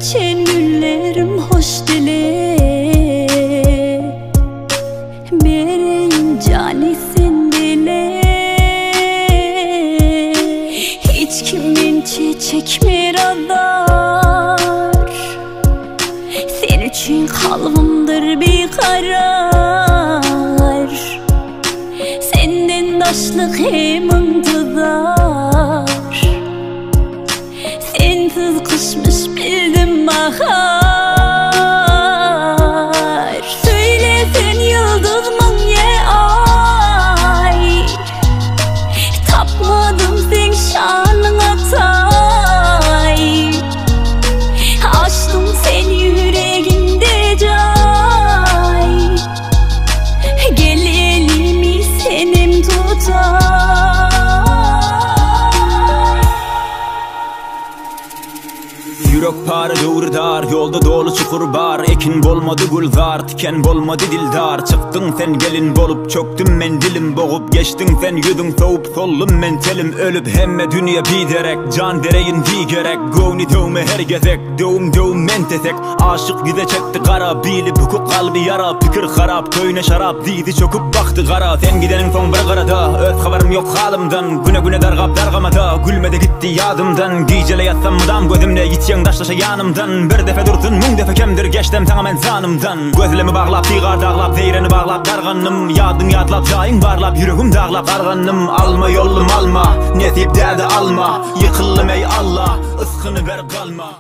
Geçen günlerim hoş dile Bereyim cani sen dile Hiç kimin çekme radar Sen için kalbimdir bir karar Senden daşlık hem intizar Sensiz kışmış bildim bahar Söyle sen yıldız mı ye ay Tapmadım sen şanına tay Açtım sen yüreğimde cay Gel elimi senim tutar Yürek parı doğru dar, yolda dolu çukur var Ekin bolmadı gülzar, tiken bolmadı dildar Çıktın sen gelin bolup, çöktüm men dilim boğup Geçtin sen yüzün soğup, sollum men telim ölüp Hemme dünya biderek, can dereyin di gerek Gövni dövme her gezek, dövüm men tesek Aşık bize çekti kara, bilip hukuk kalbi yara Fikir harap, köyne şarap, dizi çöküp baktı kara Sen gidenin son bir karada, öz haberim yok halimden Güne güne dargap dargamada, gülmede gitti yadımdan Gecele yatsam mıdam gözümle, gitsen taşlaşa yanımdan Bir defa dursun, mün defa kemdir geçtim tamamen zanımdan Gözlerimi bağlap, diğer dağlap, zeyreni bağlap darganım Yadın yadlap, cayın varlap, yüreğim dağlap arganım Alma yolum alma, nesip derdi alma Yıkıldım ey Allah, ıskını ver kalma